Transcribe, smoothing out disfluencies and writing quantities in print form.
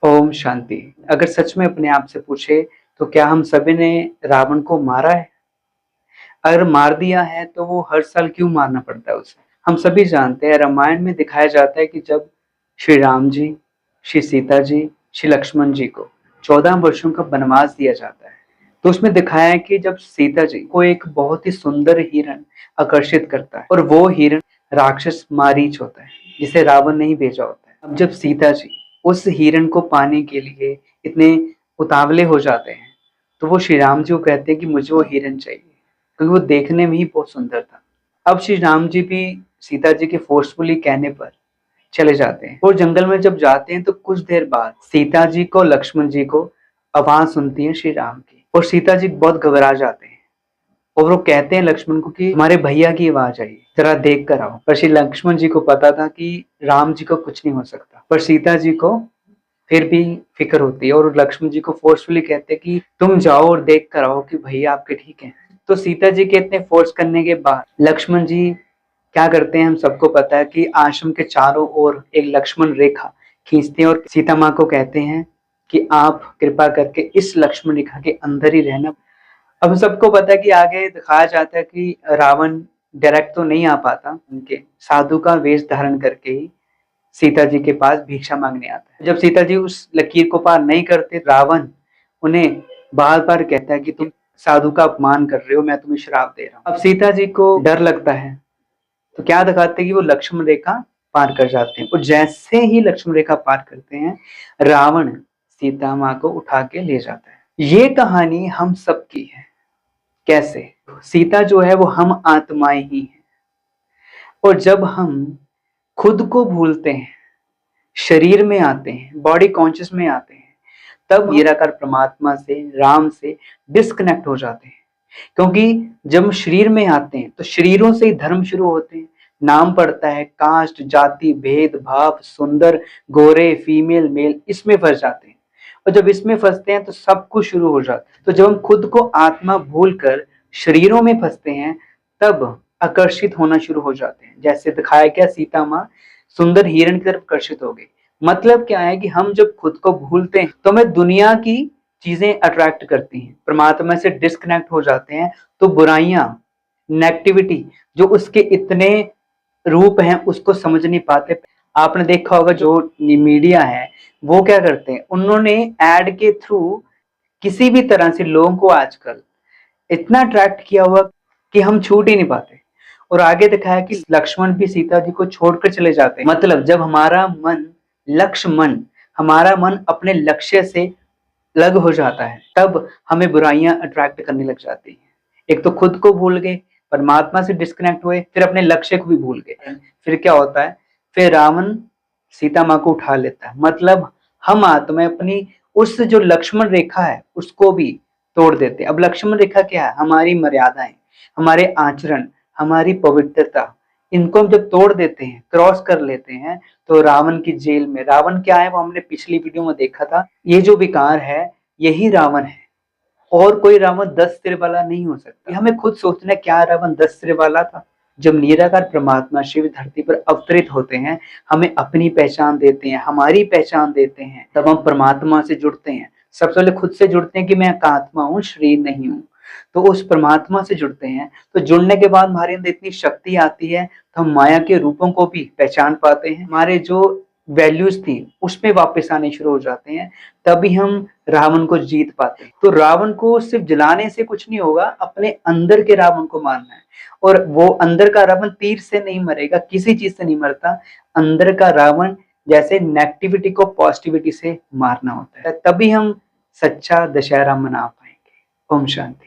ओम शांति। अगर सच में अपने आप से पूछे तो क्या हम सभी ने रावण को मारा है? अगर मार दिया है तो वो हर साल क्यों मारना पड़ता है उसे? हम सभी जानते हैं, रामायण में दिखाया जाता है कि जब श्री राम जी, श्री सीता जी, श्री लक्ष्मण जी को 14 वर्षों का वनवास दिया जाता है, तो उसमें दिखाया है कि जब सीता जी को एक बहुत ही सुंदर हिरण आकर्षित करता है और वो हिरण राक्षस मारीच होता है, जिसे रावण ने ही भेजा होता है। अब जब सीता जी उस हिरण को पाने के लिए इतने उतावले हो जाते हैं, तो वो श्री राम जी को कहते हैं कि मुझे वो हिरण चाहिए, क्योंकि वो देखने में ही बहुत सुंदर था। अब श्री राम जी भी सीता जी के फोर्सफुली कहने पर चले जाते हैं और जंगल में जब जाते हैं तो कुछ देर बाद सीता जी को, लक्ष्मण जी को आवाज सुनती है श्री राम की, और सीता जी बहुत घबरा जाते हैं और वो कहते हैं लक्ष्मण को कि हमारे भैया की आवाज आई, जरा देख कर आओ। पर श्री लक्ष्मण जी को पता था कि राम जी को कुछ नहीं हो सकता, पर सीता जी को फिर भी फिक्र होती है और लक्ष्मण जी को फोर्सफुली कहते हैं कि तुम जाओ और देख कर आओ कि भैया आपके ठीक हैं। तो सीता जी के इतने फोर्स करने के बाद लक्ष्मण जी क्या करते हैं, हम सबको पता है कि आश्रम के चारों ओर एक लक्ष्मण रेखा खींचते हैं और सीता माँ को कहते हैं कि आप कृपा करके इस लक्ष्मण रेखा के अंदर ही रहना। अब सबको पता है कि आगे दिखाया जाता है कि रावण डायरेक्ट तो नहीं आ पाता, उनके साधु का वेश धारण करके ही सीता जी के पास भिक्षा मांगने आता है। जब सीता जी उस लकीर को पार नहीं करते, रावण उन्हें बार बार कहता है कि तुम साधु का अपमान कर रहे हो, मैं तुम्हें श्राप दे रहा हूँ। अब सीता जी को डर लगता है, तो क्या दिखाते हैं कि वो लक्ष्मण रेखा पार कर जाते हैं, और जैसे ही लक्ष्मण रेखा पार करते हैं, रावण सीता माँ को उठा के ले जाता है। ये कहानी हम सबकी है। कैसे? सीता जो है वो हम आत्माएं ही हैं, और जब हम खुद को भूलते हैं, शरीर में आते हैं, बॉडी कॉन्शियस में आते हैं, तब निराकार परमात्मा से, राम से डिस्कनेक्ट हो जाते हैं। क्योंकि जब हम शरीर में आते हैं तो शरीरों से ही धर्म शुरू होते हैं। नाम पड़ता है, कास्ट, जाति, भेद भाव, सुंदर, गोरे, फीमेल, मेल, इसमें फंस जाते हैं। और जब इसमें फंसते हैं तो सब कुछ शुरू हो जाता है। तो जब हम खुद को आत्मा भूलकर शरीरों में फंसते हैं, तब आकर्षित होना शुरू हो जाते हैं। जैसे दिखाया गया, सीता माँ सुंदर हिरण की तरफ आकर्षित हो गई। मतलब क्या है कि हम जब खुद को भूलते हैं तो हमें दुनिया की चीजें अट्रैक्ट करती हैं, परमात्मा से डिस्कनेक्ट हो जाते हैं, तो बुराइयां, नेगेटिविटी जो उसके इतने रूप हैं उसको समझ नहीं पाते। आपने देखा होगा जो मीडिया है वो क्या करते हैं, उन्होंने एड के थ्रू किसी भी तरह से लोगों को आजकल इतना अट्रैक्ट किया हुआ कि हम छूट ही नहीं पाते। और आगे दिखाया कि लक्ष्मण भी सीता जी को छोड़कर चले जाते हैं। मतलब जब हमारा मन, हमारा मन अपने लक्ष्य से अलग हो जाता है, तब हमें बुराइयां अट्रैक्ट करने लग जाती हैं। एक तो खुद को भूल गए, परमात्मा से डिस्कनेक्ट हुए, फिर अपने लक्ष्य को भी भूल गए। फिर क्या होता है, फिर रावण सीता माँ को उठा लेता है। मतलब हम आत्मा अपनी उस जो लक्ष्मण रेखा है उसको भी तोड़ देते हैं। अब लक्ष्मण रेखा क्या है? हमारी मर्यादाएं, हमारे आचरण, हमारी पवित्रता, इनको हम जब तोड़ देते हैं, क्रॉस कर लेते हैं, तो रावण की जेल में, रावण क्या है वो हमने पिछली वीडियो में देखा था। ये जो विकार है यही रावण है, और कोई रावण 10 सिर वाला नहीं हो सकता। हमें खुद सोचना है, क्या रावण 10 सिर वाला था? जब निराकार परमात्मा शिव धरती पर अवतरित होते हैं, हमें अपनी पहचान देते हैं, हमारी पहचान देते हैं, तब हम परमात्मा से जुड़ते हैं। सबसे पहले खुद से जुड़ते हैं कि मैं एक आत्मा हूँ, शरीर नहीं हूँ। तो उस परमात्मा से जुड़ते हैं, तो जुड़ने के बाद हमारे अंदर इतनी शक्ति आती है, तो हम माया के रूपों को भी पहचान पाते हैं। हमारे जो वैल्यूज थी उसमें वापस आने शुरू हो जाते हैं, तभी हम रावण को जीत पाते हैं। तो रावण को सिर्फ जलाने से कुछ नहीं होगा, अपने अंदर के रावण को मारना है। और वो अंदर का रावण तीर से नहीं मरेगा, किसी चीज से नहीं मरता। अंदर का रावण जैसे नेगेटिविटी को पॉजिटिविटी से मारना होता है, तभी हम सच्चा दशहरा मना पाएंगे। ओम शांति।